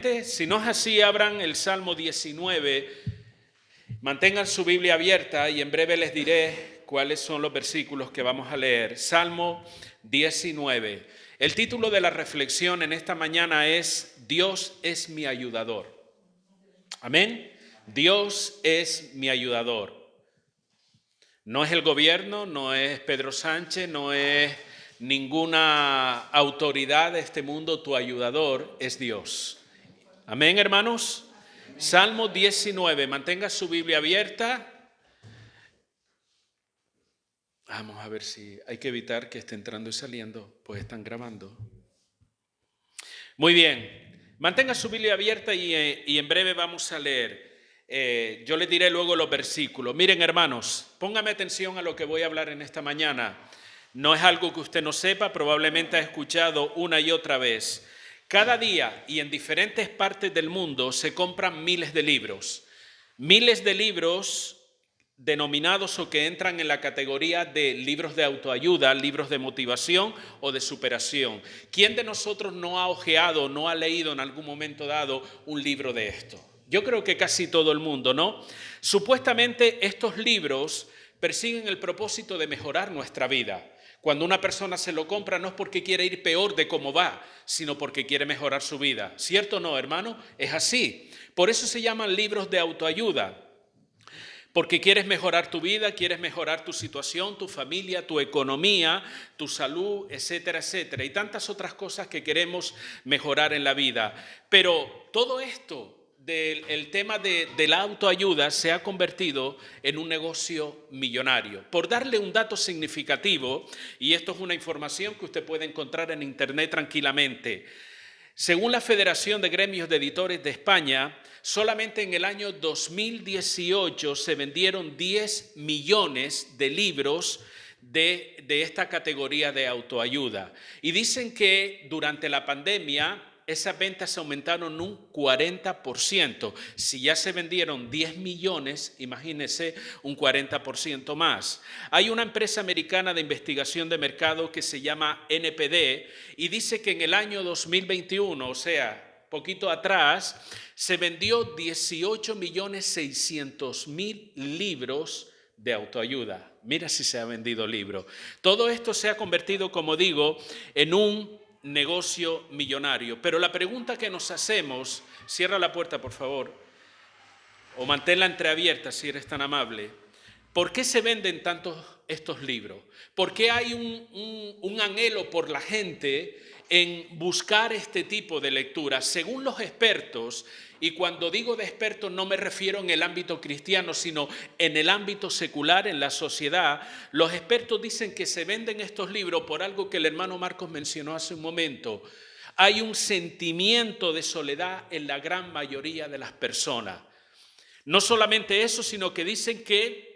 Si no es así, abran el Salmo 19, mantengan su Biblia abierta y en breve les diré cuáles son los versículos que vamos a leer. Salmo 19. El título de la reflexión en esta mañana es Dios es mi ayudador. Amén. Dios es mi ayudador. No es el gobierno, no es Pedro Sánchez, no es ninguna autoridad de este mundo, tu ayudador es Dios. Amén, hermanos. Salmo 19, mantenga su Biblia abierta. Vamos a ver si hay que evitar que esté entrando y saliendo, pues están grabando. Muy bien, mantenga su Biblia abierta y en breve vamos a leer. Yo les diré luego los versículos. Miren, hermanos, póngame atención a lo que voy a hablar en esta mañana. No es algo que usted no sepa, probablemente ha escuchado una y otra vez. Cada día y en diferentes partes del mundo se compran miles de libros denominados o que entran en la categoría de libros de autoayuda, libros de motivación o de superación. ¿Quién de nosotros no ha hojeado, no ha leído en algún momento dado un libro de esto? Yo creo que casi todo el mundo, ¿no? Supuestamente estos libros persiguen el propósito de mejorar nuestra vida. Cuando una persona se lo compra no es porque quiere ir peor de cómo va, sino porque quiere mejorar su vida. ¿Cierto o no, hermano? Es así. Por eso se llaman libros de autoayuda. Porque quieres mejorar tu vida, quieres mejorar tu situación, tu familia, tu economía, tu salud, etcétera, etcétera. Y tantas otras cosas que queremos mejorar en la vida. Pero todo esto el tema de la autoayuda se ha convertido en un negocio millonario. Por darle un dato significativo, y esto es una información que usted puede encontrar en internet tranquilamente, según la Federación de Gremios de Editores de España, solamente en el año 2018 se vendieron 10 millones de libros de esta categoría de autoayuda. Y dicen que durante la pandemia esas ventas aumentaron un 40%. Si ya se vendieron 10 millones, imagínense un 40% más. Hay una empresa americana de investigación de mercado que se llama NPD y dice que en el año 2021, o sea, poquito atrás, se vendió 18.600.000 libros de autoayuda. Mira si se ha vendido libros. Todo esto se ha convertido, como digo, en un negocio millonario. Pero la pregunta que nos hacemos, cierra la puerta por favor, o manténla entreabierta si eres tan amable. ¿Por qué se venden tantos estos libros? ¿Por qué hay un anhelo por la gente en buscar este tipo de lectura? Según los expertos, y cuando digo de expertos no me refiero en el ámbito cristiano, sino en el ámbito secular, en la sociedad, los expertos dicen que se venden estos libros por algo que el hermano Marcos mencionó hace un momento. Hay un sentimiento de soledad en la gran mayoría de las personas. No solamente eso, sino que dicen que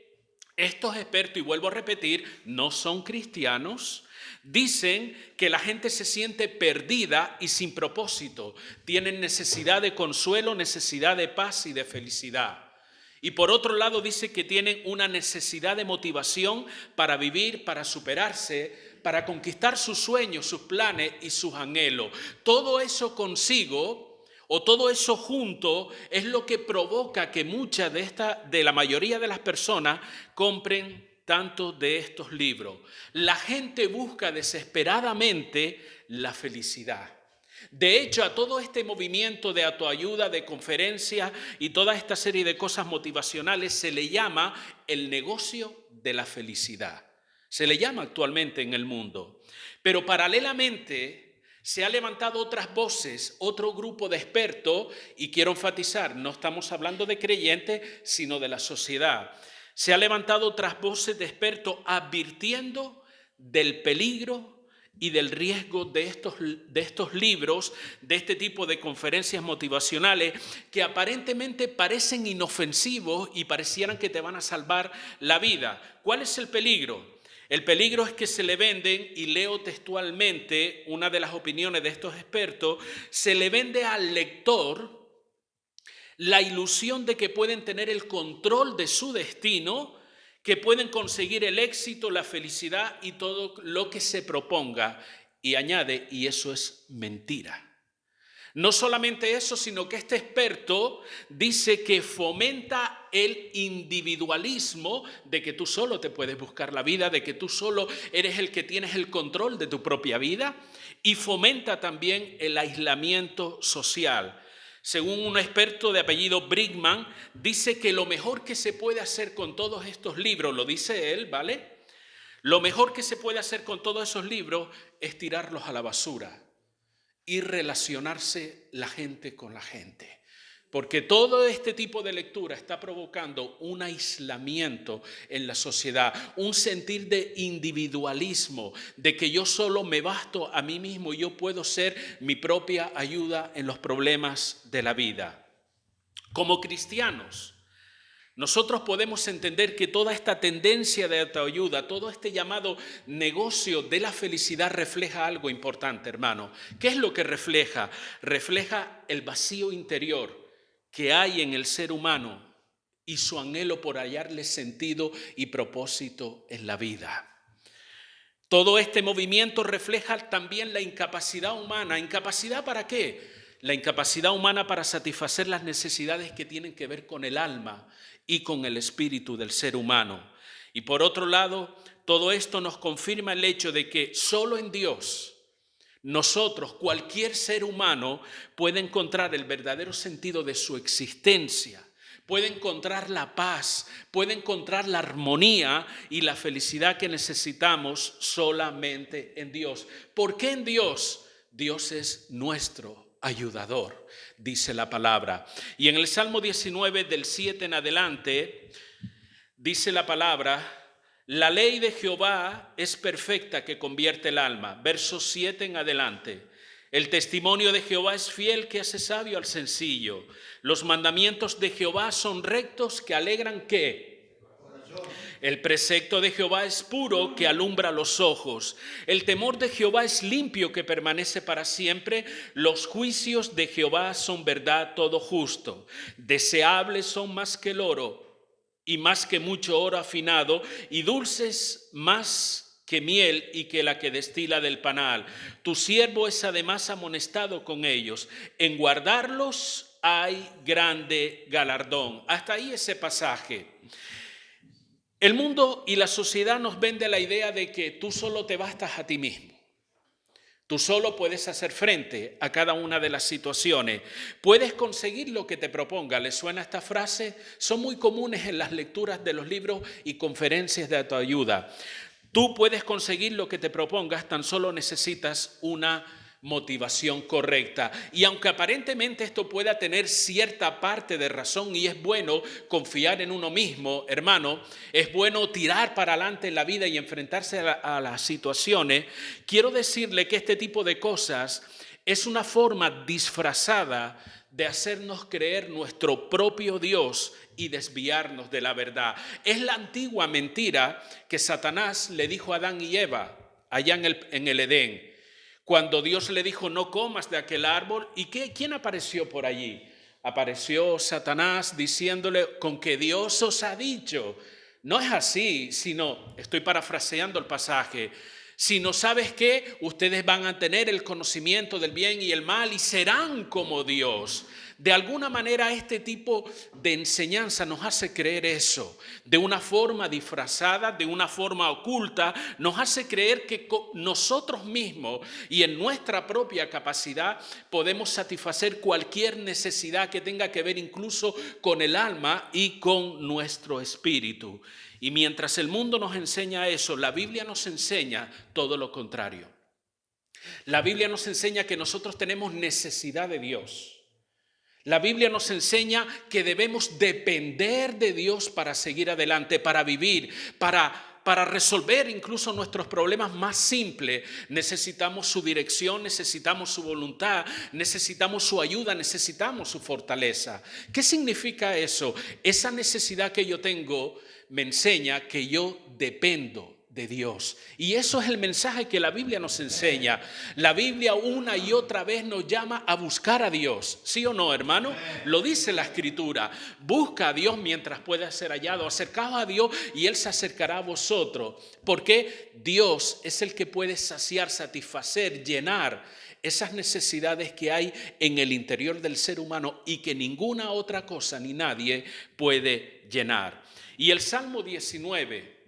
estos expertos, y vuelvo a repetir, no son cristianos. Dicen que la gente se siente perdida y sin propósito. Tienen necesidad de consuelo, necesidad de paz y de felicidad. Y por otro lado dice que tienen una necesidad de motivación para vivir, para superarse, para conquistar sus sueños, sus planes y sus anhelos. Todo eso consigo, o todo eso junto, es lo que provoca que muchas de la mayoría de las personas compren tanto de estos libros. La gente busca desesperadamente la felicidad. De hecho, a todo este movimiento de autoayuda, de conferencias y toda esta serie de cosas motivacionales se le llama el negocio de la felicidad. Se le llama actualmente en el mundo. Pero paralelamente se han levantado otras voces, otro grupo de expertos, y quiero enfatizar, no estamos hablando de creyentes, sino de la sociedad. Se han levantado otras voces de expertos advirtiendo del peligro y del riesgo de estos libros, de este tipo de conferencias motivacionales que aparentemente parecen inofensivos y parecieran que te van a salvar la vida. ¿Cuál es el peligro? El peligro es que se le venden, y leo textualmente una de las opiniones de estos expertos, se le vende al lector la ilusión de que pueden tener el control de su destino, que pueden conseguir el éxito, la felicidad y todo lo que se proponga. Y añade, y eso es mentira. No solamente eso, sino que este experto dice que fomenta el individualismo de que tú solo te puedes buscar la vida, de que tú solo eres el que tienes el control de tu propia vida, y fomenta también el aislamiento social. Según un experto de apellido Brickman, dice que lo mejor que se puede hacer con todos estos libros, lo dice él, ¿vale? Lo mejor que se puede hacer con todos esos libros es tirarlos a la basura y relacionarse la gente con la gente. Porque todo este tipo de lectura está provocando un aislamiento en la sociedad, un sentir de individualismo, de que yo solo me basto a mí mismo y yo puedo ser mi propia ayuda en los problemas de la vida. Como cristianos, nosotros podemos entender que toda esta tendencia de autoayuda, todo este llamado negocio de la felicidad refleja algo importante, hermano. ¿Qué es lo que refleja? Refleja el vacío interior que hay en el ser humano y su anhelo por hallarle sentido y propósito en la vida. Todo este movimiento refleja también la incapacidad humana. ¿Incapacidad para qué? La incapacidad humana para satisfacer las necesidades que tienen que ver con el alma y con el espíritu del ser humano. Y por otro lado, todo esto nos confirma el hecho de que solo en Dios, nosotros, cualquier ser humano, puede encontrar el verdadero sentido de su existencia, puede encontrar la paz, puede encontrar la armonía y la felicidad que necesitamos solamente en Dios. ¿Por qué en Dios? Dios es nuestro ayudador, dice la palabra. Y en el Salmo 19, del 7 en adelante, dice la palabra: la ley de Jehová es perfecta que convierte el alma. Verso 7 en adelante. El testimonio de Jehová es fiel que hace sabio al sencillo. Los mandamientos de Jehová son rectos que alegran ¿qué? El precepto de Jehová es puro que alumbra los ojos. El temor de Jehová es limpio que permanece para siempre. Los juicios de Jehová son verdad, todo justo. Deseables son más que el oro y más que mucho oro afinado, y dulces más que miel y que la que destila del panal. Tu siervo es además amonestado con ellos. En guardarlos hay grande galardón. Hasta ahí ese pasaje. El mundo y la sociedad nos vende la idea de que tú solo te bastas a ti mismo. Tú solo puedes hacer frente a cada una de las situaciones. Puedes conseguir lo que te proponga. ¿Les suena esta frase? Son muy comunes en las lecturas de los libros y conferencias de autoayuda. Tú puedes conseguir lo que te propongas, tan solo necesitas una motivación correcta. Y aunque aparentemente esto pueda tener cierta parte de razón y es bueno confiar en uno mismo, hermano, es bueno tirar para adelante en la vida y enfrentarse a las situaciones, quiero decirle que este tipo de cosas es una forma disfrazada de hacernos creer nuestro propio Dios y desviarnos de la verdad. Es la antigua mentira que Satanás le dijo a Adán y Eva allá en el Edén. Cuando Dios le dijo no comas de aquel árbol, ¿y quién apareció por allí? Apareció Satanás diciéndole con que Dios os ha dicho. No es así, sino, estoy parafraseando el pasaje, sino ¿sabes qué? Ustedes van a tener el conocimiento del bien y el mal y serán como Dios. De alguna manera este tipo de enseñanza nos hace creer eso, de una forma disfrazada, de una forma oculta, nos hace creer que nosotros mismos y en nuestra propia capacidad podemos satisfacer cualquier necesidad que tenga que ver incluso con el alma y con nuestro espíritu. Y mientras el mundo nos enseña eso, la Biblia nos enseña todo lo contrario. La Biblia nos enseña que nosotros tenemos necesidad de Dios. La Biblia nos enseña que debemos depender de Dios para seguir adelante, para vivir, para resolver incluso nuestros problemas más simples. Necesitamos su dirección, necesitamos su voluntad, necesitamos su ayuda, necesitamos su fortaleza. ¿Qué significa eso? Esa necesidad que yo tengo me enseña que yo dependo de Dios. Y eso es el mensaje que la Biblia nos enseña. La Biblia una y otra vez nos llama a buscar a Dios. ¿Sí o no, hermano? Lo dice la Escritura. Busca a Dios mientras pueda ser hallado. Acercaos a Dios y Él se acercará a vosotros. Porque Dios es el que puede saciar, satisfacer, llenar esas necesidades que hay en el interior del ser humano y que ninguna otra cosa ni nadie puede llenar. Y el Salmo 19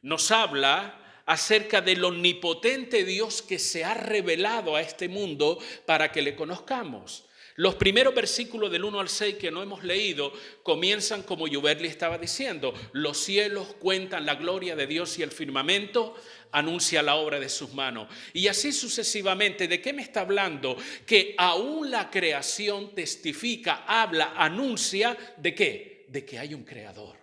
nos habla acerca del omnipotente Dios que se ha revelado a este mundo para que le conozcamos. Los primeros versículos del 1 al 6 que no hemos leído comienzan como Yuberli estaba diciendo. Los cielos cuentan la gloria de Dios y el firmamento anuncia la obra de sus manos. Y así sucesivamente. ¿De qué me está hablando? Que aún la creación testifica, habla, anuncia ¿de qué? De que hay un creador.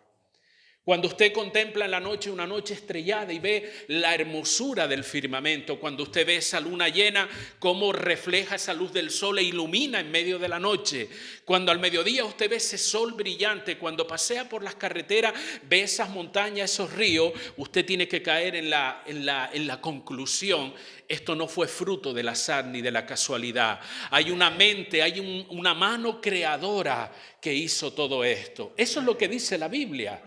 Cuando usted contempla en la noche una noche estrellada y ve la hermosura del firmamento, cuando usted ve esa luna llena, cómo refleja esa luz del sol e ilumina en medio de la noche, cuando al mediodía usted ve ese sol brillante, cuando pasea por las carreteras, ve esas montañas, esos ríos, usted tiene que caer en la conclusión: esto no fue fruto del azar ni de la casualidad. Hay una mente, hay una mano creadora que hizo todo esto. Eso es lo que dice la Biblia.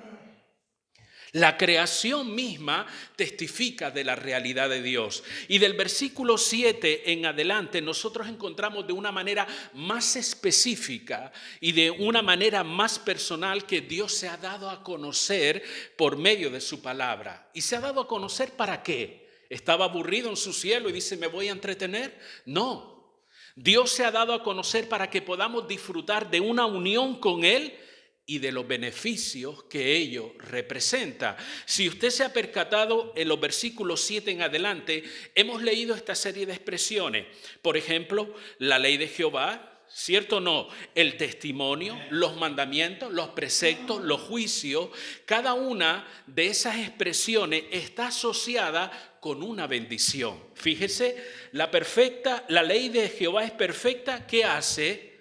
La creación misma testifica de la realidad de Dios. Y del versículo 7 en adelante nosotros encontramos de una manera más específica y de una manera más personal que Dios se ha dado a conocer por medio de su palabra. ¿Y se ha dado a conocer para qué? ¿Estaba aburrido en su cielo y dice me voy a entretener? No. Dios se ha dado a conocer para que podamos disfrutar de una unión con Él y de los beneficios que ello representa. Si usted se ha percatado, en los versículos 7 en adelante, hemos leído esta serie de expresiones. Por ejemplo, la ley de Jehová, ¿cierto o no? El testimonio, los mandamientos, los preceptos, los juicios. Cada una de esas expresiones está asociada con una bendición. Fíjese, la ley de Jehová es perfecta. ¿Qué hace?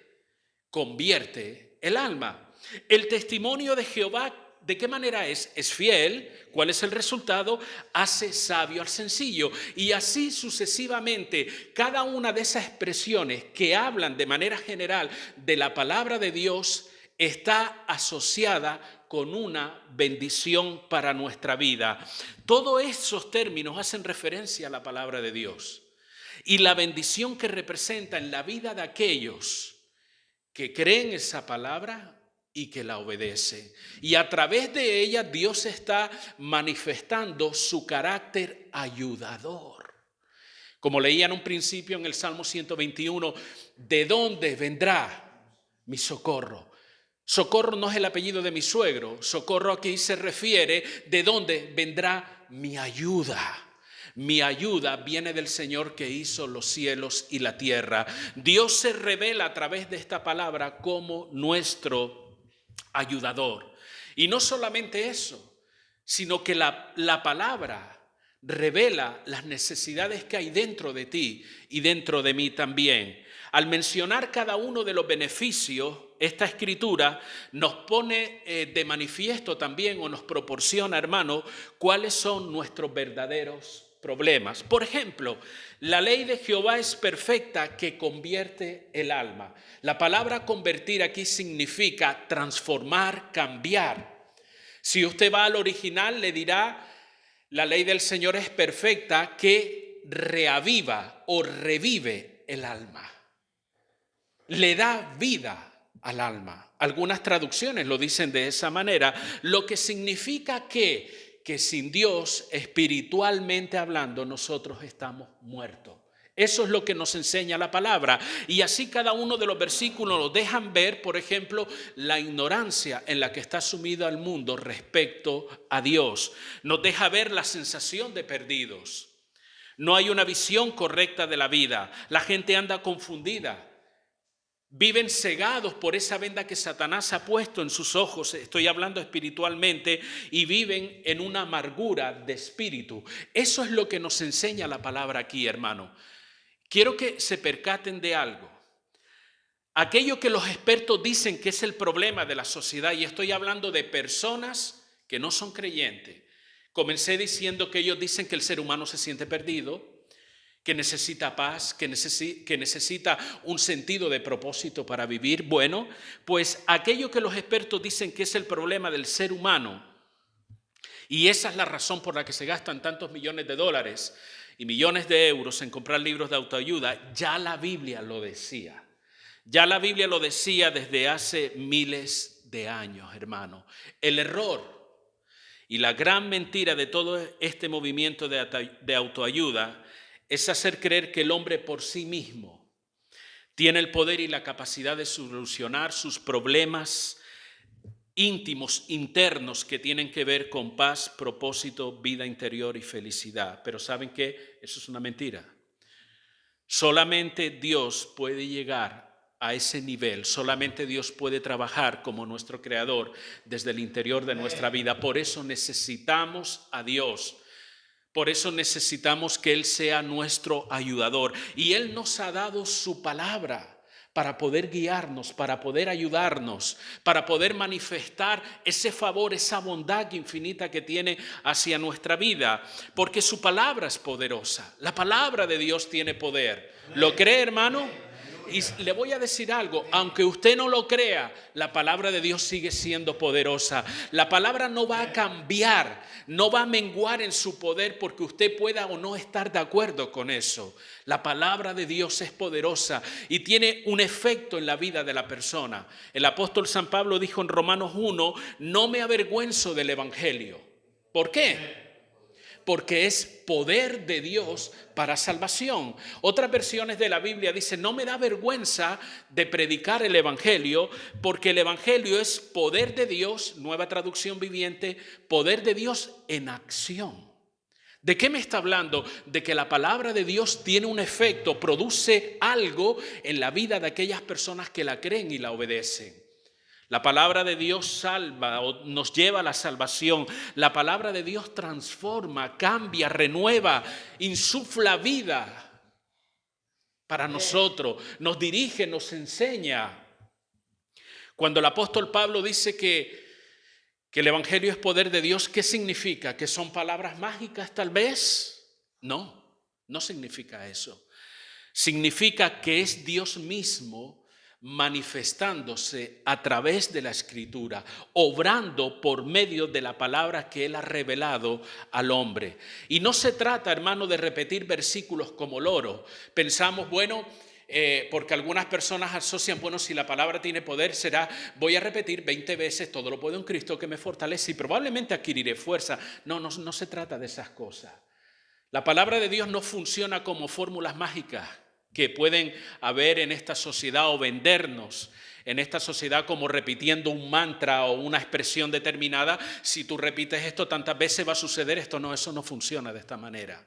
Convierte el alma. El testimonio de Jehová, ¿de qué manera es? Es fiel. ¿Cuál es el resultado? Hace sabio al sencillo. Y así sucesivamente, cada una de esas expresiones que hablan de manera general de la palabra de Dios está asociada con una bendición para nuestra vida. Todos esos términos hacen referencia a la palabra de Dios y la bendición que representa en la vida de aquellos que creen esa palabra y que la obedece. Y a través de ella Dios está manifestando su carácter ayudador. Como leía en un principio en el Salmo 121, ¿de dónde vendrá mi socorro? Socorro no es el apellido de mi suegro. Socorro aquí se refiere de dónde vendrá mi ayuda. Mi ayuda viene del Señor que hizo los cielos y la tierra. Dios se revela a través de esta palabra como nuestro ayudador. Y no solamente eso, sino que la palabra revela las necesidades que hay dentro de ti y dentro de mí también. Al mencionar cada uno de los beneficios, esta escritura nos pone de manifiesto también, o nos proporciona, hermano, cuáles son nuestros verdaderos problemas. Por ejemplo, la ley de Jehová es perfecta que convierte el alma. La palabra convertir aquí significa transformar, cambiar. Si usted va al original, le dirá: la ley del Señor es perfecta que reaviva o revive el alma. Le da vida al alma. Algunas traducciones lo dicen de esa manera, lo que significa que sin Dios, espiritualmente hablando, nosotros estamos muertos. Eso es lo que nos enseña la palabra. Y así cada uno de los versículos nos dejan ver, por ejemplo, la ignorancia en la que está sumido el mundo respecto a Dios. Nos deja ver la sensación de perdidos. No hay una visión correcta de la vida. La gente anda confundida. Viven cegados por esa venda que Satanás ha puesto en sus ojos, estoy hablando espiritualmente, y viven en una amargura de espíritu. Eso es lo que nos enseña la palabra aquí, hermano. Quiero que se percaten de algo. Aquello que los expertos dicen que es el problema de la sociedad, y estoy hablando de personas que no son creyentes. Comencé diciendo que ellos dicen que el ser humano se siente perdido, que necesita paz, que necesita un sentido de propósito para vivir. Bueno, pues aquello que los expertos dicen que es el problema del ser humano, y esa es la razón por la que se gastan tantos millones de dólares y millones de euros en comprar libros de autoayuda, ya la Biblia lo decía. Ya la Biblia lo decía desde hace miles de años, hermano. El error y la gran mentira de todo este movimiento de autoayuda es hacer creer que el hombre por sí mismo tiene el poder y la capacidad de solucionar sus problemas íntimos, internos, que tienen que ver con paz, propósito, vida interior y felicidad. Pero ¿saben qué? Eso es una mentira. Solamente Dios puede llegar a ese nivel, solamente Dios puede trabajar como nuestro creador desde el interior de nuestra vida. Por eso necesitamos a Dios. Por eso necesitamos que Él sea nuestro ayudador. Y Él nos ha dado su palabra para poder guiarnos, para poder ayudarnos, para poder manifestar ese favor, esa bondad infinita que tiene hacia nuestra vida. Porque su palabra es poderosa. La palabra de Dios tiene poder. ¿Lo cree, hermano? Y le voy a decir algo, aunque usted no lo crea, la palabra de Dios sigue siendo poderosa. La palabra no va a cambiar, no va a menguar en su poder porque usted pueda o no estar de acuerdo con eso. La palabra de Dios es poderosa y tiene un efecto en la vida de la persona. El apóstol San Pablo dijo en Romanos 1, no me avergüenzo del evangelio. ¿Por qué? Porque es poder de Dios para salvación. Otras versiones de la Biblia dicen, no me da vergüenza de predicar el evangelio, porque el evangelio es poder de Dios, nueva traducción viviente, poder de Dios en acción. ¿De qué me está hablando? De que la palabra de Dios tiene un efecto, produce algo en la vida de aquellas personas que la creen y la obedecen. La palabra de Dios salva o nos lleva a la salvación. La palabra de Dios transforma, cambia, renueva, insufla vida para nosotros, nos dirige, nos enseña. Cuando el apóstol Pablo dice que el evangelio es poder de Dios, ¿qué significa? ¿Que son palabras mágicas tal vez? No, no significa eso. Significa que es Dios mismo manifestándose a través de la Escritura, obrando por medio de la palabra que Él ha revelado al hombre. Y no se trata, hermano, de repetir versículos como loro. Pensamos, bueno, porque algunas personas asocian, bueno, si la palabra tiene poder, será, voy a repetir 20 veces, todo lo puedo en Cristo que me fortalece y probablemente adquiriré fuerza. No se trata de esas cosas. La palabra de Dios no funciona como fórmulas mágicas que pueden haber en esta sociedad o vendernos en esta sociedad como repitiendo un mantra o una expresión determinada. Si tú repites esto tantas veces va a suceder esto. No, eso no funciona de esta manera.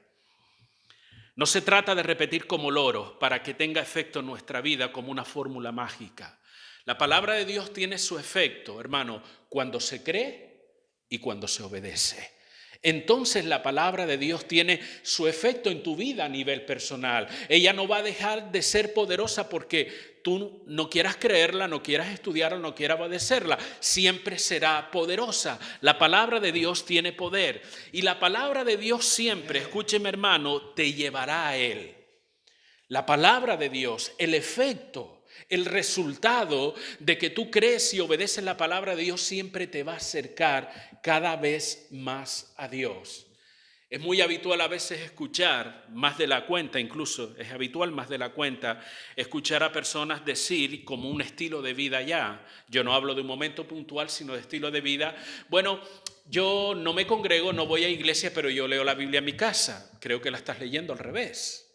No se trata de repetir como loros para que tenga efecto en nuestra vida como una fórmula mágica. La palabra de Dios tiene su efecto, hermano, cuando se cree y cuando se obedece. Entonces la palabra de Dios tiene su efecto en tu vida a nivel personal. Ella no va a dejar de ser poderosa porque tú no quieras creerla, no quieras estudiarla, no quieras obedecerla. Siempre será poderosa. La palabra de Dios tiene poder. Y la palabra de Dios siempre, escúcheme hermano, te llevará a Él. La palabra de Dios, el efecto, el resultado de que tú crees y obedeces la palabra de Dios siempre te va a acercar cada vez más a Dios. Es muy habitual a veces escuchar, más de la cuenta incluso, es habitual más de la cuenta, escuchar a personas decir como un estilo de vida ya. Yo no hablo de un momento puntual, sino de estilo de vida. Bueno, yo no me congrego, no voy a iglesia, pero yo leo la Biblia en mi casa. Creo que la estás leyendo al revés.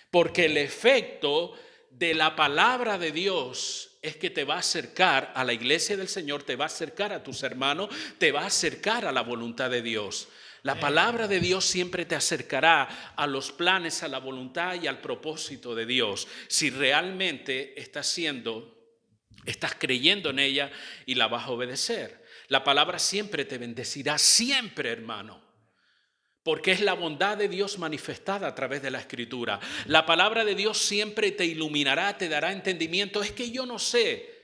Porque el efecto de la palabra de Dios es que te va a acercar a la iglesia del Señor, te va a acercar a tus hermanos, te va a acercar a la voluntad de Dios. La palabra de Dios siempre te acercará a los planes, a la voluntad y al propósito de Dios, si realmente estás creyendo en ella y la vas a obedecer. La palabra siempre te bendecirá, siempre, hermano. Porque es la bondad de Dios manifestada a través de la Escritura. La palabra de Dios siempre te iluminará, te dará entendimiento. Es que yo no sé,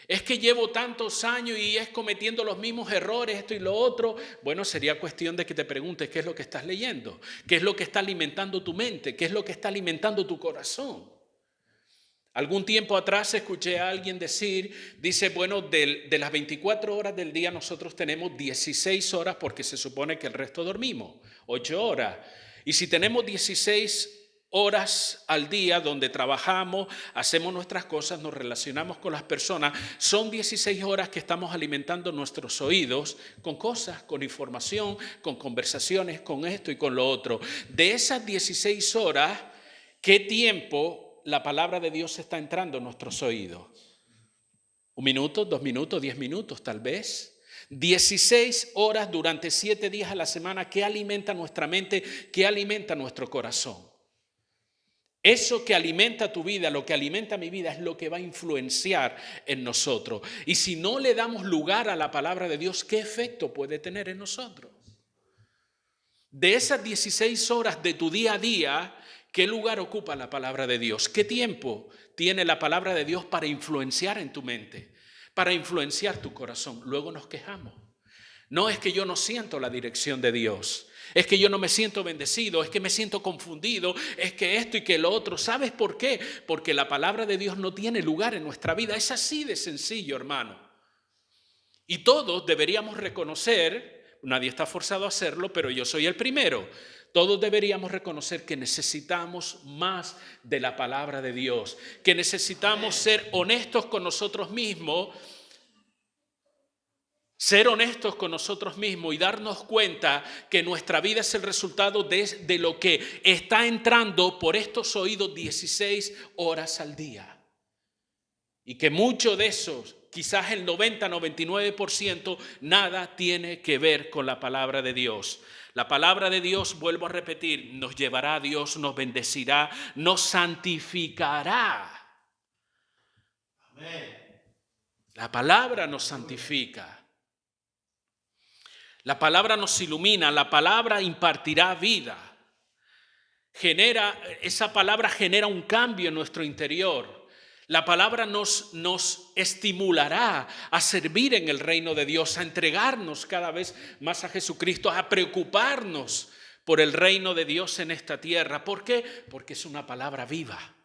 es que llevo tantos años y es cometiendo los mismos errores, esto y lo otro. Bueno, sería cuestión de que te preguntes qué es lo que estás leyendo, qué es lo que está alimentando tu mente, qué es lo que está alimentando tu corazón. Algún tiempo atrás escuché a alguien dice, bueno, de las 24 horas del día nosotros tenemos 16 horas porque se supone que el resto dormimos, 8 horas. Y si tenemos 16 horas al día donde trabajamos, hacemos nuestras cosas, nos relacionamos con las personas, son 16 horas que estamos alimentando nuestros oídos con cosas, con información, con conversaciones, con esto y con lo otro. De esas 16 horas, ¿qué tiempo la palabra de Dios está entrando en nuestros oídos? 1 minuto, 2 minutos, 10 minutos tal vez. 16 horas durante 7 días a la semana. ¿Qué alimenta nuestra mente? ¿Qué alimenta nuestro corazón? Eso que alimenta tu vida, lo que alimenta mi vida, es lo que va a influenciar en nosotros. Y si no le damos lugar a la palabra de Dios, ¿qué efecto puede tener en nosotros? De esas 16 horas de tu día a día, ¿qué lugar ocupa la palabra de Dios? ¿Qué tiempo tiene la palabra de Dios para influenciar en tu mente, para influenciar tu corazón? Luego nos quejamos. No es que yo no siento la dirección de Dios. Es que yo no me siento bendecido, es que me siento confundido, es que esto y que lo otro. ¿Sabes por qué? Porque la palabra de Dios no tiene lugar en nuestra vida. Es así de sencillo, hermano. Y todos deberíamos reconocer, nadie está forzado a hacerlo, pero yo soy el primero. Todos deberíamos reconocer que necesitamos más de la palabra de Dios, que necesitamos ser honestos con nosotros mismos. Ser honestos con nosotros mismos y darnos cuenta que nuestra vida es el resultado de lo que está entrando por estos oídos 16 horas al día. Y que mucho de esos, quizás el 90-99%, nada tiene que ver con la palabra de Dios. La palabra de Dios, vuelvo a repetir, nos llevará a Dios, nos bendecirá, nos santificará. Amén. La palabra nos santifica. La palabra nos ilumina, la palabra impartirá vida. Esa palabra genera un cambio en nuestro interior. La palabra nos estimulará a servir en el reino de Dios, a entregarnos cada vez más a Jesucristo, a preocuparnos por el reino de Dios en esta tierra. ¿Por qué? Porque es una palabra viva.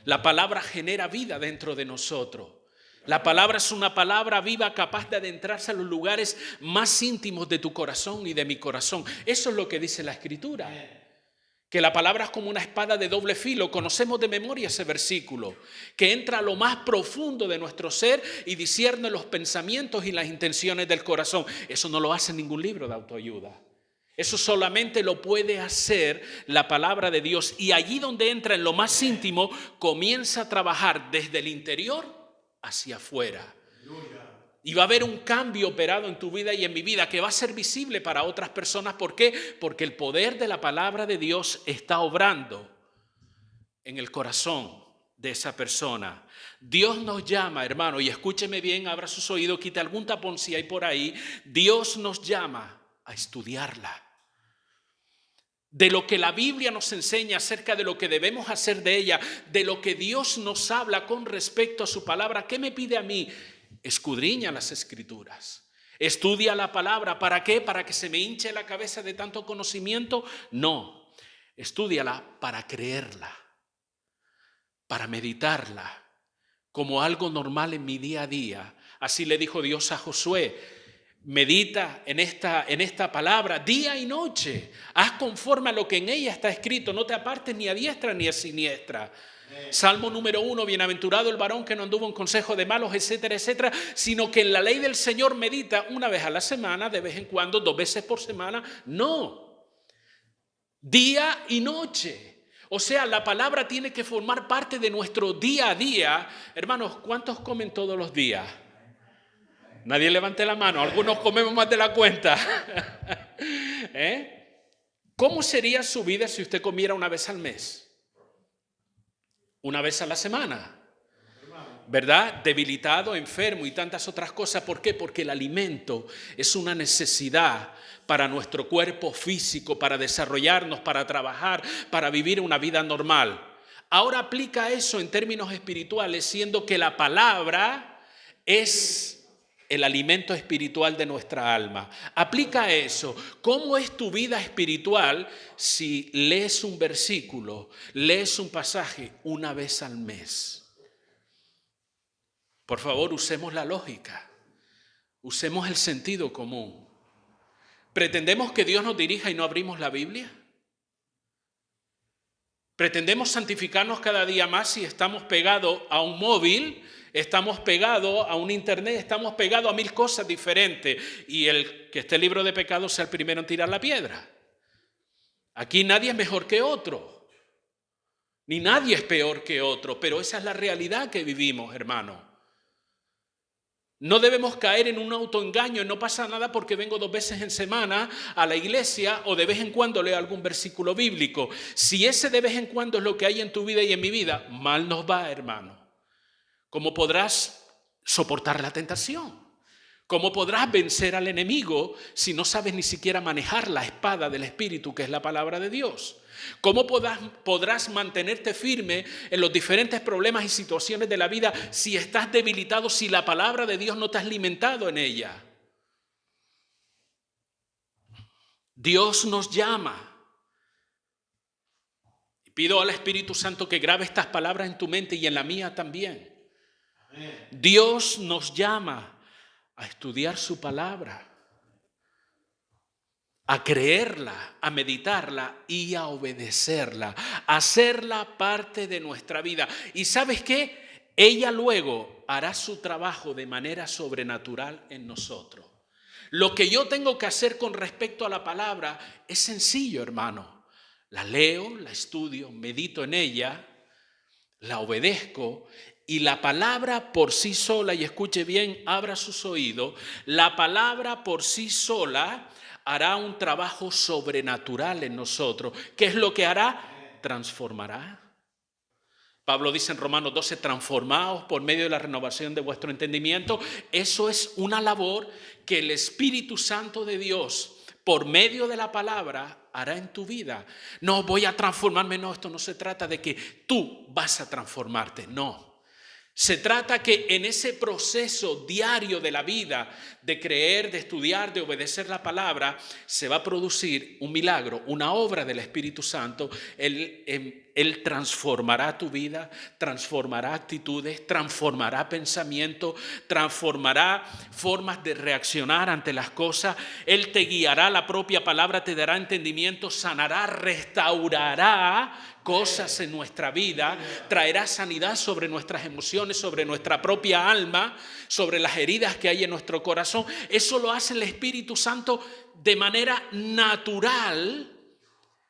La palabra genera vida dentro de nosotros. La palabra es una palabra viva capaz de adentrarse a los lugares más íntimos de tu corazón y de mi corazón. Eso es lo que dice la Escritura. Que la palabra es como una espada de doble filo. Conocemos de memoria ese versículo. Que entra a lo más profundo de nuestro ser y discierne los pensamientos y las intenciones del corazón. Eso no lo hace ningún libro de autoayuda. Eso solamente lo puede hacer la palabra de Dios. Y allí donde entra en lo más íntimo, comienza a trabajar desde el interior hacia afuera. Y va a haber un cambio operado en tu vida y en mi vida que va a ser visible para otras personas. ¿Por qué? Porque el poder de la palabra de Dios está obrando en el corazón de esa persona. Dios nos llama, hermano, y escúcheme bien, abra sus oídos, quite algún tapón si hay por ahí. Dios nos llama a estudiarla. De lo que la Biblia nos enseña acerca de lo que debemos hacer de ella, de lo que Dios nos habla con respecto a su palabra. ¿Qué me pide a mí? Escudriña las Escrituras. Estudia la palabra. ¿Para qué? ¿Para que se me hinche la cabeza de tanto conocimiento? No. Estúdiala para creerla, para meditarla como algo normal en mi día a día. Así le dijo Dios a Josué. Medita en esta palabra día y noche. Haz conforme a lo que en ella está escrito. No te apartes ni a diestra ni a siniestra. Salmo número 1, bienaventurado el varón que no anduvo en consejo de malos, etcétera, etcétera, sino que en la ley del Señor medita una vez a la semana, de vez en cuando, 2 veces por semana. No. Día y noche. O sea, la palabra tiene que formar parte de nuestro día a día. Hermanos, ¿cuántos comen todos los días? Nadie levante la mano, algunos comemos más de la cuenta. ¿Cómo sería su vida si usted comiera una vez al mes? Una vez a la semana, ¿verdad? Debilitado, enfermo y tantas otras cosas. ¿Por qué? Porque el alimento es una necesidad para nuestro cuerpo físico, para desarrollarnos, para trabajar, para vivir una vida normal. Ahora aplica eso en términos espirituales, siendo que la palabra es el alimento espiritual de nuestra alma. Aplica eso. ¿Cómo es tu vida espiritual si lees un versículo, lees un pasaje una vez al mes? Por favor, usemos la lógica. Usemos el sentido común. ¿Pretendemos que Dios nos dirija y no abrimos la Biblia? Pretendemos santificarnos cada día más si estamos pegados a un móvil, estamos pegados a un internet, estamos pegados a 1000 cosas diferentes. Y el que esté libre de pecado sea el primero en tirar la piedra. Aquí nadie es mejor que otro, ni nadie es peor que otro, pero esa es la realidad que vivimos, hermano. No debemos caer en un autoengaño, no pasa nada porque vengo 2 veces en semana a la iglesia o de vez en cuando leo algún versículo bíblico. Si ese de vez en cuando es lo que hay en tu vida y en mi vida, mal nos va, hermano. ¿Cómo podrás soportar la tentación? ¿Cómo podrás vencer al enemigo si no sabes ni siquiera manejar la espada del Espíritu, que es la palabra de Dios? ¿Cómo podrás mantenerte firme en los diferentes problemas y situaciones de la vida si estás debilitado, si la palabra de Dios no te has alimentado en ella? Dios nos llama. Y pido al Espíritu Santo que grabe estas palabras en tu mente y en la mía también. Amén. Dios nos llama a estudiar su palabra, a creerla, a meditarla y a obedecerla, a hacerla parte de nuestra vida. ¿Y sabes qué? Ella luego hará su trabajo de manera sobrenatural en nosotros. Lo que yo tengo que hacer con respecto a la palabra es sencillo, hermano. La leo, la estudio, medito en ella, la obedezco. Y la palabra por sí sola, y escuche bien, abra sus oídos, la palabra por sí sola hará un trabajo sobrenatural en nosotros. ¿Qué es lo que hará? Transformará. Pablo dice en Romanos 12, transformaos por medio de la renovación de vuestro entendimiento. Eso es una labor que el Espíritu Santo de Dios, por medio de la palabra, hará en tu vida. No voy a transformarme, no, esto no se trata de que tú vas a transformarte, no. Se trata que en ese proceso diario de la vida, de creer, de estudiar, de obedecer la palabra, se va a producir un milagro, una obra del Espíritu Santo. Él transformará tu vida, transformará actitudes, transformará pensamientos, transformará formas de reaccionar ante las cosas. Él te guiará, la propia palabra te dará entendimiento, sanará, restaurará cosas en nuestra vida, traerá sanidad sobre nuestras emociones, sobre nuestra propia alma, sobre las heridas que hay en nuestro corazón. Eso lo hace el Espíritu Santo de manera natural,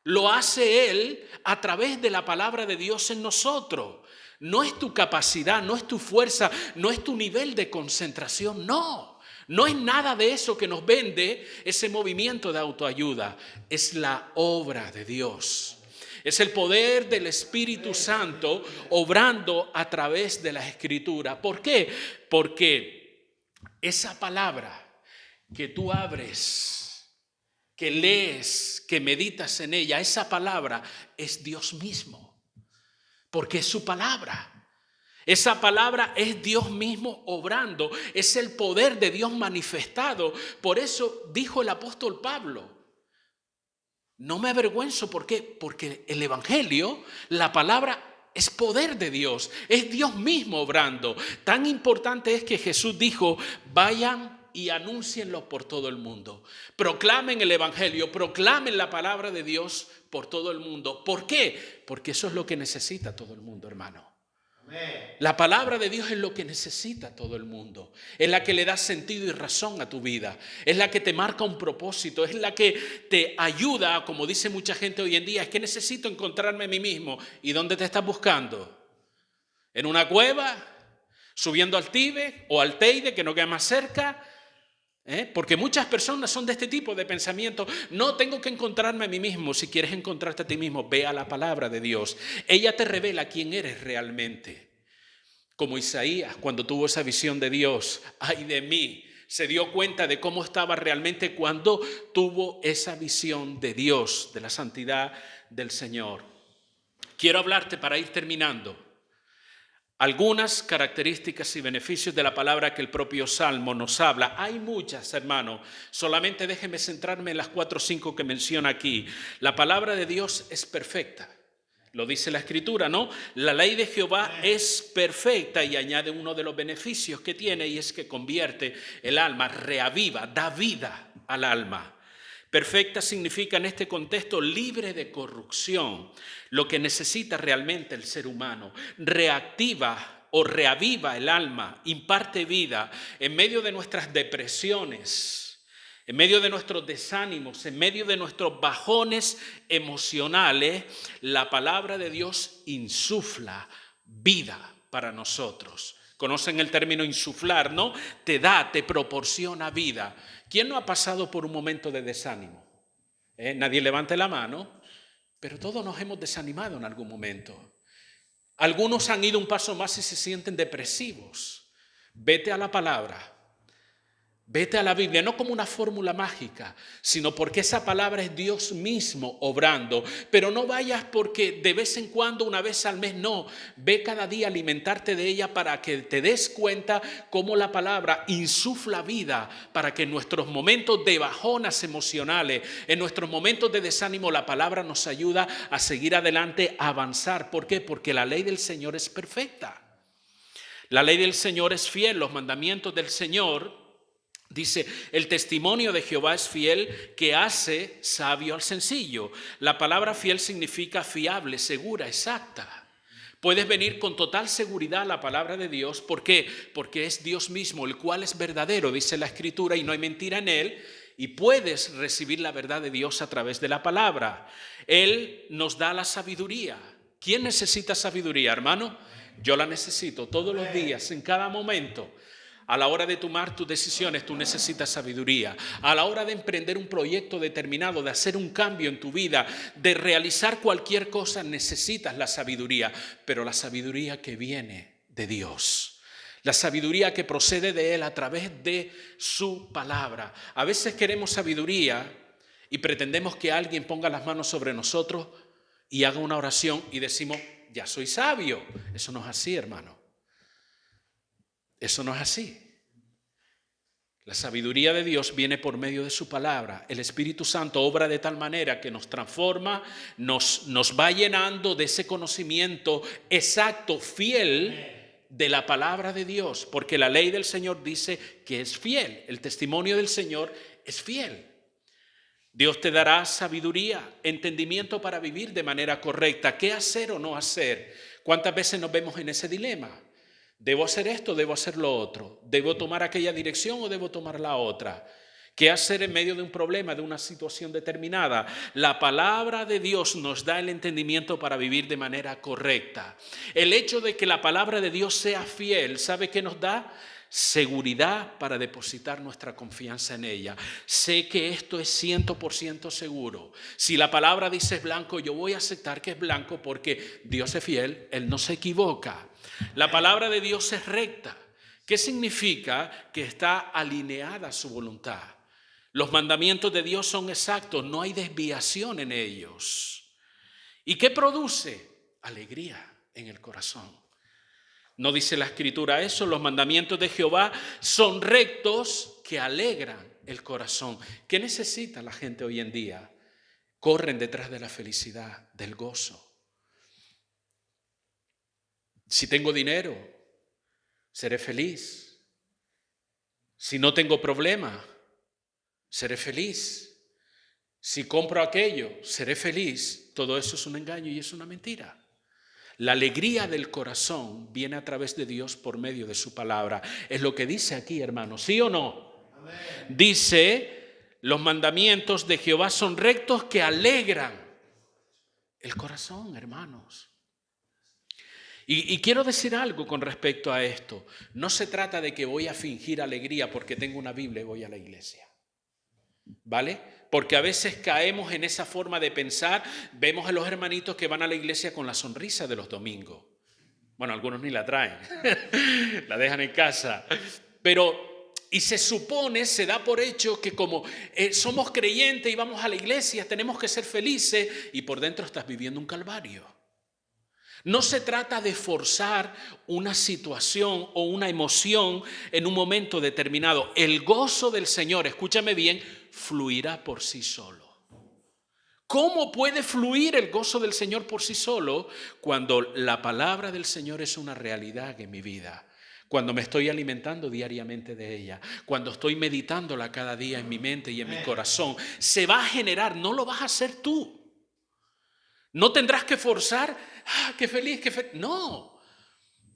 lo hace Él a través de la palabra de Dios en nosotros. No es tu capacidad, no es tu fuerza, no es tu nivel de concentración, no. No es nada de eso que nos vende ese movimiento de autoayuda, es la obra de Dios. Es el poder del Espíritu Santo obrando a través de las Escrituras. ¿Por qué? Porque esa palabra que tú abres, que lees, que meditas en ella, esa palabra es Dios mismo. Porque es su palabra. Esa palabra es Dios mismo obrando. Es el poder de Dios manifestado. Por eso dijo el apóstol Pablo: no me avergüenzo, ¿por qué? Porque el Evangelio, la palabra, es poder de Dios, es Dios mismo obrando. Tan importante es que Jesús dijo: vayan y anúncienlo por todo el mundo. Proclamen el Evangelio, proclamen la palabra de Dios por todo el mundo. ¿Por qué? Porque eso es lo que necesita todo el mundo, hermano. La palabra de Dios es lo que necesita todo el mundo. Es la que le da sentido y razón a tu vida. Es la que te marca un propósito. Es la que te ayuda, como dice mucha gente hoy en día, es que necesito encontrarme a mí mismo. ¿Y dónde te estás buscando? ¿En una cueva? ¿Subiendo al Tíbet o al Teide, que no queda más cerca? Porque muchas personas son de este tipo de pensamiento. No, tengo que encontrarme a mí mismo. Si quieres encontrarte a ti mismo, ve a la palabra de Dios. Ella te revela quién eres realmente. Como Isaías, cuando tuvo esa visión de Dios: ay de mí, se dio cuenta de cómo estaba realmente cuando tuvo esa visión de Dios, de la santidad del Señor. Quiero hablarte, para ir terminando, algunas características y beneficios de la palabra que el propio Salmo nos habla. Hay muchas, hermano. Solamente déjeme centrarme en las 4 o 5 que menciona aquí. La palabra de Dios es perfecta. Lo dice la Escritura, ¿no? La ley de Jehová es perfecta, y añade uno de los beneficios que tiene, y es que convierte el alma, reaviva, da vida al alma. Perfecta significa en este contexto libre de corrupción, lo que necesita realmente el ser humano. Reactiva o reaviva el alma, imparte vida en medio de nuestras depresiones, en medio de nuestros desánimos, en medio de nuestros bajones emocionales. La palabra de Dios insufla vida para nosotros. Conocen el término insuflar, ¿no? Te da, te proporciona vida. ¿Quién no ha pasado por un momento de desánimo? Nadie levante la mano, pero todos nos hemos desanimado en algún momento. Algunos han ido un paso más y se sienten depresivos. Vete a la palabra. Vete a la Biblia, no como una fórmula mágica, sino porque esa palabra es Dios mismo obrando. Pero no vayas porque de vez en cuando, una vez al mes, no. Ve cada día a alimentarte de ella para que te des cuenta cómo la palabra insufla vida, para que en nuestros momentos de bajonas emocionales, en nuestros momentos de desánimo, la palabra nos ayuda a seguir adelante, a avanzar. ¿Por qué? Porque la ley del Señor es perfecta. La ley del Señor es fiel, los mandamientos del Señor. Dice, el testimonio de Jehová es fiel, que hace sabio al sencillo. La palabra fiel significa fiable, segura, exacta. Puedes venir con total seguridad a la palabra de Dios. ¿Por qué? Porque es Dios mismo, el cual es verdadero, dice la Escritura, y no hay mentira en él. Y puedes recibir la verdad de Dios a través de la palabra. Él nos da la sabiduría. ¿Quién necesita sabiduría, hermano? Yo la necesito todos los días, en cada momento. A la hora de tomar tus decisiones, tú necesitas sabiduría. A la hora de emprender un proyecto determinado, de hacer un cambio en tu vida, de realizar cualquier cosa, necesitas la sabiduría. Pero la sabiduría que viene de Dios. La sabiduría que procede de Él a través de su palabra. A veces queremos sabiduría y pretendemos que alguien ponga las manos sobre nosotros y haga una oración y decimos, ya soy sabio. Eso no es así, hermano. Eso no es así. La sabiduría de Dios viene por medio de su palabra. El Espíritu Santo obra de tal manera que nos transforma, nos va llenando de ese conocimiento exacto, fiel de la palabra de Dios. Porque la ley del Señor dice que es fiel. El testimonio del Señor es fiel. Dios te dará sabiduría, entendimiento para vivir de manera correcta. ¿Qué hacer o no hacer? ¿Cuántas veces nos vemos en ese dilema? ¿Debo hacer esto o debo hacer lo otro? ¿Debo tomar aquella dirección o debo tomar la otra? ¿Qué hacer en medio de un problema, de una situación determinada? La palabra de Dios nos da el entendimiento para vivir de manera correcta. El hecho de que la palabra de Dios sea fiel, ¿sabe qué nos da? Seguridad para depositar nuestra confianza en ella. Sé que esto es 100% seguro. Si la palabra dice es blanco, yo voy a aceptar que es blanco porque Dios es fiel, Él no se equivoca. La palabra de Dios es recta. ¿Qué significa? Que está alineada a su voluntad. Los mandamientos de Dios son exactos, no hay desviación en ellos. ¿Y qué produce? Alegría en el corazón. ¿No dice la Escritura eso? Los mandamientos de Jehová son rectos que alegran el corazón. ¿Qué necesita la gente hoy en día? Corren detrás de la felicidad, del gozo. Si tengo dinero, seré feliz. Si no tengo problema, seré feliz. Si compro aquello, seré feliz. Todo eso es un engaño y es una mentira. La alegría del corazón viene a través de Dios por medio de su palabra. Es lo que dice aquí, hermanos, ¿sí o no? Amén. Dice, los mandamientos de Jehová son rectos que alegran el corazón, hermanos. Y quiero decir algo con respecto a esto. No se trata de que voy a fingir alegría porque tengo una Biblia y voy a la iglesia. ¿Vale? Porque a veces caemos en esa forma de pensar. Vemos a los hermanitos que van a la iglesia con la sonrisa de los domingos. Bueno, algunos ni la traen. La dejan en casa. Pero, y se supone, se da por hecho que como somos creyentes y vamos a la iglesia, tenemos que ser felices y por dentro estás viviendo un calvario. No se trata de forzar una situación o una emoción en un momento determinado. El gozo del Señor, escúchame bien, fluirá por sí solo. ¿Cómo puede fluir el gozo del Señor por sí solo cuando la palabra del Señor es una realidad en mi vida? cuando me estoy alimentando diariamente de ella, cuando estoy meditándola cada día en mi mente y en mi corazón. Se va a generar, no lo vas a hacer tú. No tendrás que forzar, qué feliz, qué feliz. No,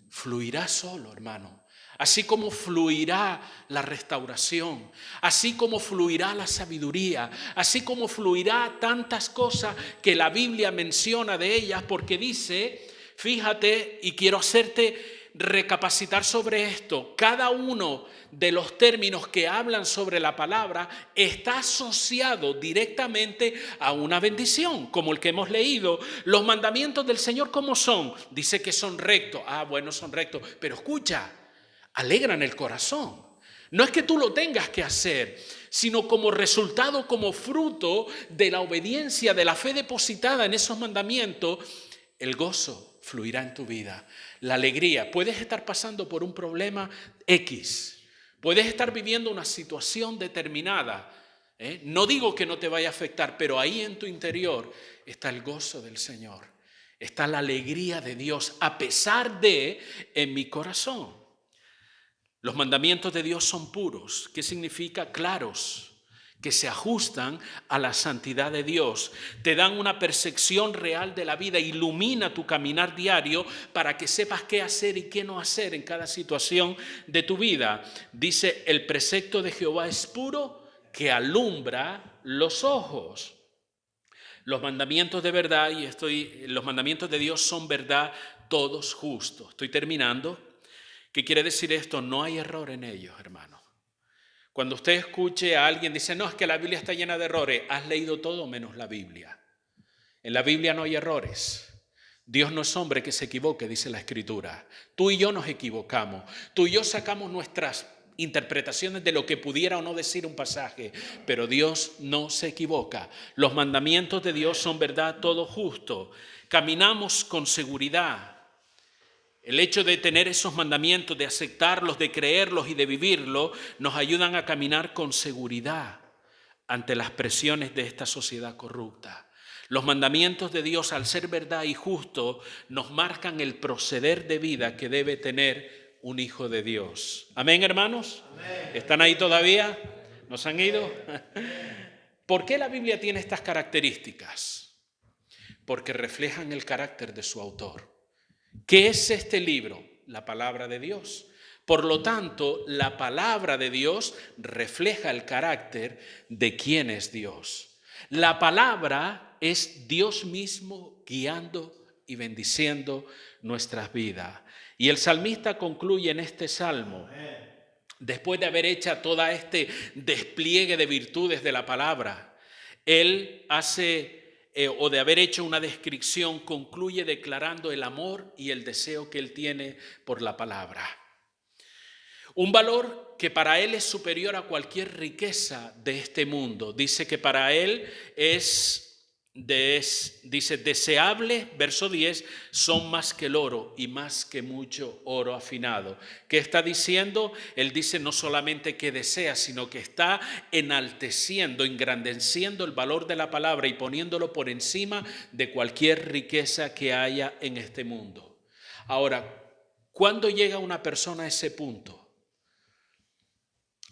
fluirá solo, hermano. Así como fluirá la restauración, así como fluirá la sabiduría, así como fluirá tantas cosas que la Biblia menciona de ellas, porque dice, fíjate, y quiero hacerte recapacitar sobre esto, cada uno de los términos que hablan sobre la palabra está asociado directamente a una bendición, como el que hemos leído. Los mandamientos del Señor, ¿cómo son? Dice que son rectos. Bueno, son rectos, pero escucha, alegran el corazón. No es que tú lo tengas que hacer, sino como resultado, como fruto de la obediencia, de la fe depositada en esos mandamientos, el gozo fluirá en tu vida. La alegría. Puedes estar pasando por un problema X. Puedes estar viviendo una situación determinada. No digo que no te vaya a afectar, pero ahí en tu interior está el gozo del Señor. Está la alegría de Dios, a pesar de en mi corazón. Los mandamientos de Dios son puros. ¿Qué significa? Claros, que se ajustan a la santidad de Dios. Te dan una percepción real de la vida, ilumina tu caminar diario para que sepas qué hacer y qué no hacer en cada situación de tu vida. Dice, el precepto de Jehová es puro, que alumbra los ojos. Los mandamientos de verdad, los mandamientos de Dios son verdad, todos justos. Estoy terminando. ¿Qué quiere decir esto? No hay error en ellos, hermano. Cuando usted escuche a alguien dice, no, es que la Biblia está llena de errores, has leído todo menos la Biblia. En la Biblia no hay errores. Dios no es hombre que se equivoque, dice la Escritura. Tú y yo nos equivocamos. Tú y yo sacamos nuestras interpretaciones de lo que pudiera o no decir un pasaje, pero Dios no se equivoca. Los mandamientos de Dios son verdad, todo justo. Caminamos con seguridad. El hecho de tener esos mandamientos, de aceptarlos, de creerlos y de vivirlos, nos ayudan a caminar con seguridad ante las presiones de esta sociedad corrupta. Los mandamientos de Dios, al ser verdad y justo, nos marcan el proceder de vida que debe tener un hijo de Dios. ¿Amén, hermanos? Amén. ¿Están ahí todavía? ¿Nos han ido? ¿Por qué la Biblia tiene estas características? Porque reflejan el carácter de su autor. ¿Qué es este libro? La palabra de Dios. Por lo tanto, la palabra de Dios refleja el carácter de quién es Dios. La palabra es Dios mismo guiando y bendiciendo nuestras vidas. Y el salmista concluye en este salmo, después de haber hecho todo este despliegue de virtudes de la palabra, él hace o de haber hecho una descripción, concluye declarando el amor y el deseo que él tiene por la palabra. Un valor que para él es superior a cualquier riqueza de este mundo. Dice que para él dice, deseable, verso 10, son más que el oro y más que mucho oro afinado. ¿Qué está diciendo? Él dice no solamente que desea, sino que está enalteciendo, engrandeciendo el valor de la palabra y poniéndolo por encima de cualquier riqueza que haya en este mundo. Ahora, ¿cuándo llega una persona a ese punto?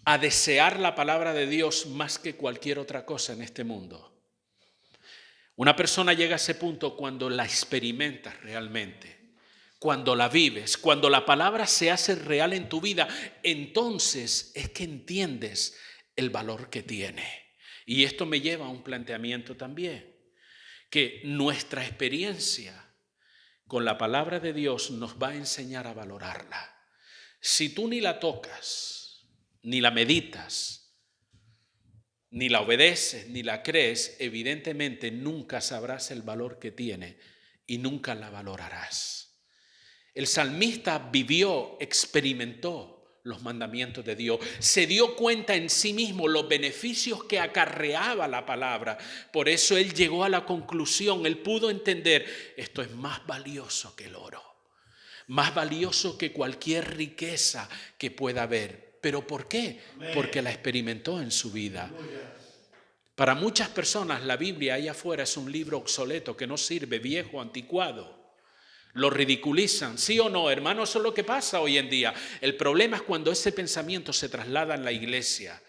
A desear la palabra de Dios más que cualquier otra cosa en este mundo. Una persona llega a ese punto cuando la experimentas realmente, cuando la vives, cuando la palabra se hace real en tu vida, entonces es que entiendes el valor que tiene. Y esto me lleva a un planteamiento también, que nuestra experiencia con la palabra de Dios nos va a enseñar a valorarla. Si tú ni la tocas, ni la meditas, ni la obedeces, ni la crees, evidentemente nunca sabrás el valor que tiene y nunca la valorarás. El salmista vivió, experimentó los mandamientos de Dios, se dio cuenta en sí mismo los beneficios que acarreaba la palabra. Por eso él llegó a la conclusión, él pudo entender, esto es más valioso que el oro, más valioso que cualquier riqueza que pueda haber. ¿Pero por qué? Porque la experimentó en su vida. Para muchas personas la Biblia allá afuera es un libro obsoleto que no sirve, viejo, anticuado. Lo ridiculizan, ¿sí o no, hermano? Eso es lo que pasa hoy en día. El problema es cuando ese pensamiento se traslada en la iglesia.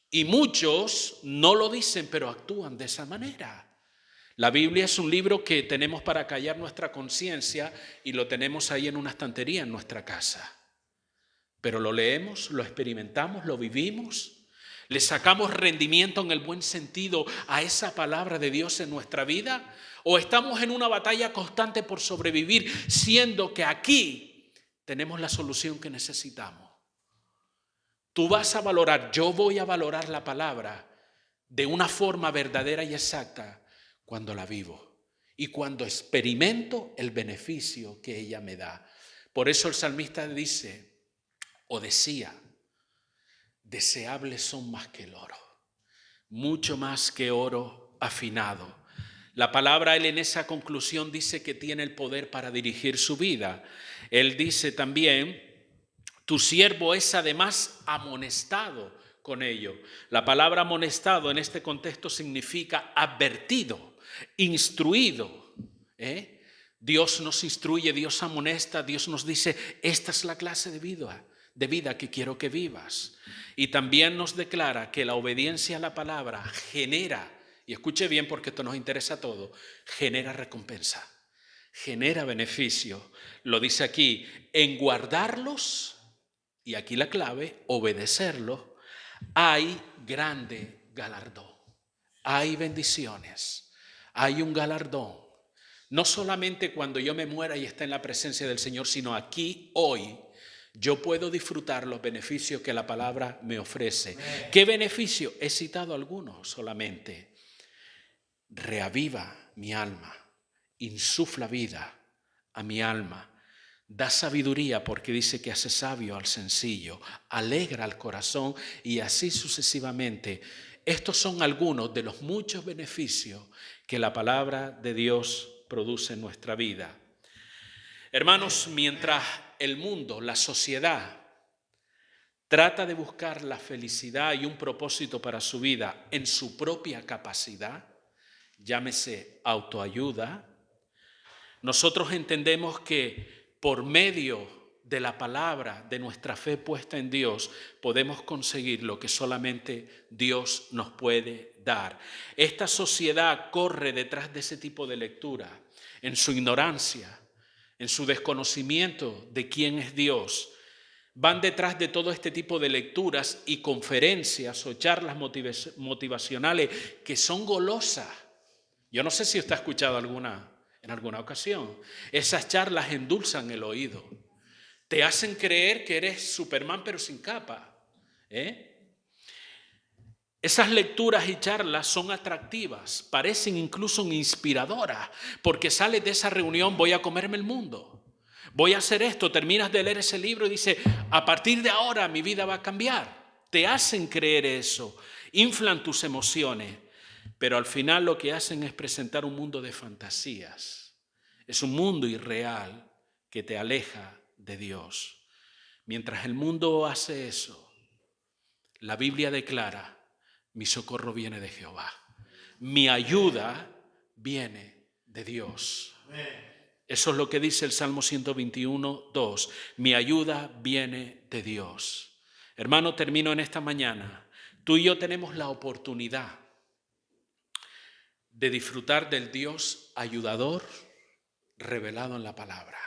Y muchos no lo dicen, pero actúan de esa manera. La Biblia es un libro que tenemos para callar nuestra conciencia y lo tenemos ahí en una estantería en nuestra casa. Pero lo leemos, lo experimentamos, lo vivimos, le sacamos rendimiento en el buen sentido a esa palabra de Dios en nuestra vida, o estamos en una batalla constante por sobrevivir, siendo que aquí tenemos la solución que necesitamos. Tú vas a valorar, yo voy a valorar la palabra de una forma verdadera y exacta cuando la vivo y cuando experimento el beneficio que ella me da. Por eso el salmista dice, o decía, deseables son más que el oro, mucho más que oro afinado. La palabra, él en esa conclusión dice que tiene el poder para dirigir su vida. Él dice también, tu siervo es además amonestado con ello. La palabra amonestado en este contexto significa advertido, instruido. Dios nos instruye, Dios amonesta, Dios nos dice, esta es la clase de vida que quiero que vivas. Y también nos declara que la obediencia a la palabra genera, y escuche bien porque esto nos interesa a todos, genera recompensa, genera beneficio. Lo dice aquí, en guardarlos, y aquí la clave, obedecerlos, hay grande galardón, hay bendiciones, hay un galardón. No solamente cuando yo me muera y esté en la presencia del Señor, sino aquí, hoy, yo puedo disfrutar los beneficios que la palabra me ofrece. ¿Qué beneficio? He citado algunos solamente. Reaviva mi alma, insufla vida a mi alma, da sabiduría porque dice que hace sabio al sencillo, alegra al corazón y así sucesivamente. Estos son algunos de los muchos beneficios que la palabra de Dios produce en nuestra vida. Hermanos, mientras el mundo, la sociedad, trata de buscar la felicidad y un propósito para su vida en su propia capacidad, llámese autoayuda, nosotros entendemos que por medio de la palabra, de nuestra fe puesta en Dios, podemos conseguir lo que solamente Dios nos puede dar. Esta sociedad corre detrás de ese tipo de lectura, en su ignorancia, en su desconocimiento de quién es Dios. Van detrás de todo este tipo de lecturas y conferencias o charlas motivacionales que son golosas. Yo no sé si usted ha escuchado en alguna ocasión. Esas charlas endulzan el oído. Te hacen creer que eres Superman pero sin capa. Esas lecturas y charlas son atractivas, parecen incluso inspiradoras, porque sales de esa reunión, voy a comerme el mundo. Voy a hacer esto, terminas de leer ese libro y dices, a partir de ahora mi vida va a cambiar. Te hacen creer eso, inflan tus emociones. Pero al final lo que hacen es presentar un mundo de fantasías. Es un mundo irreal que te aleja de Dios. Mientras el mundo hace eso, la Biblia declara, mi socorro viene de Jehová. Mi ayuda viene de Dios. Eso es lo que dice el Salmo 121, 2. Mi ayuda viene de Dios. Hermano, termino en esta mañana. Tú y yo tenemos la oportunidad de disfrutar del Dios ayudador revelado en la palabra.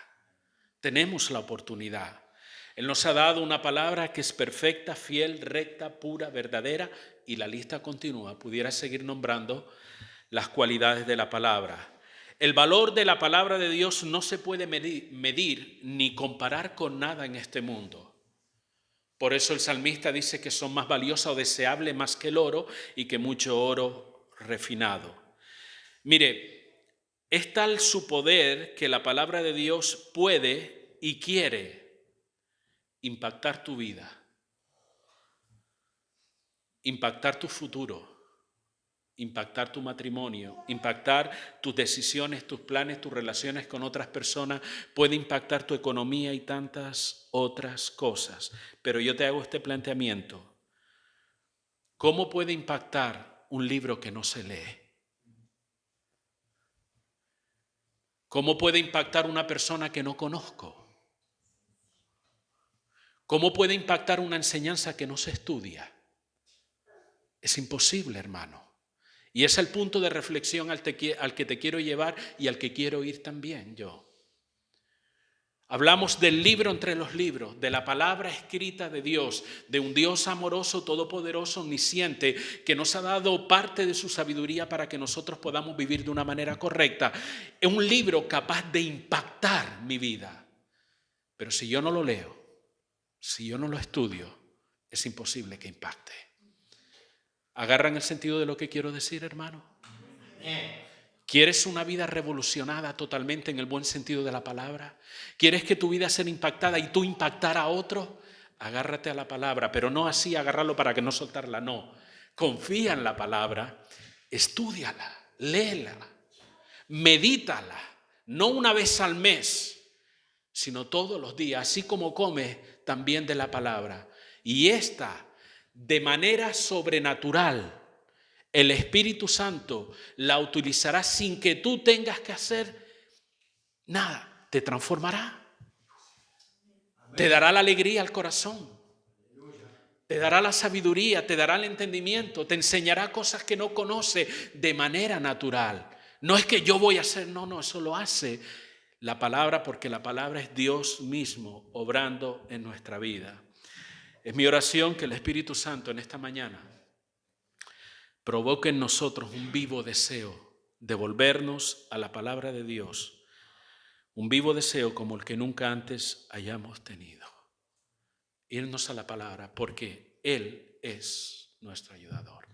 Tenemos la oportunidad. Él nos ha dado una palabra que es perfecta, fiel, recta, pura, verdadera, y la lista continúa. Pudiera seguir nombrando las cualidades de la palabra. El valor de la palabra de Dios no se puede medir ni comparar con nada en este mundo. Por eso el salmista dice que son más valiosas o deseables más que el oro y que mucho oro refinado. Mire, es tal su poder que la palabra de Dios puede y quiere impactar tu vida, impactar tu futuro, impactar tu matrimonio, impactar tus decisiones, tus planes, tus relaciones con otras personas, puede impactar tu economía y tantas otras cosas. Pero yo te hago este planteamiento. ¿Cómo puede impactar un libro que no se lee? ¿Cómo puede impactar una persona que no conozco? ¿Cómo puede impactar una enseñanza que no se estudia? Es imposible, hermano. Y es el punto de reflexión al que te quiero llevar y al que quiero ir también yo. Hablamos del libro entre los libros, de la palabra escrita de Dios, de un Dios amoroso, todopoderoso, omnisciente, que nos ha dado parte de su sabiduría para que nosotros podamos vivir de una manera correcta. Es un libro capaz de impactar mi vida. Pero si yo no lo leo, si yo no lo estudio, es imposible que impacte. ¿Agarran el sentido de lo que quiero decir, hermano? ¿Quieres una vida revolucionada totalmente en el buen sentido de la palabra? ¿Quieres que tu vida sea impactada y tú impactar a otros? Agárrate a la palabra, pero no así agarrarlo para que no soltarla, no. Confía en la palabra, estúdiala, léela, medítala, no una vez al mes, sino todos los días, así como comes también de la palabra. Y esta, de manera sobrenatural, el Espíritu Santo la utilizará sin que tú tengas que hacer nada. Te transformará. Te dará la alegría al corazón. Te dará la sabiduría, te dará el entendimiento, te enseñará cosas que no conoce de manera natural. No es que yo voy a hacer, no, eso lo hace la palabra, porque la palabra es Dios mismo obrando en nuestra vida. Es mi oración que el Espíritu Santo en esta mañana provoque en nosotros un vivo deseo de volvernos a la palabra de Dios, un vivo deseo como el que nunca antes hayamos tenido. Irnos a la palabra porque Él es nuestro ayudador.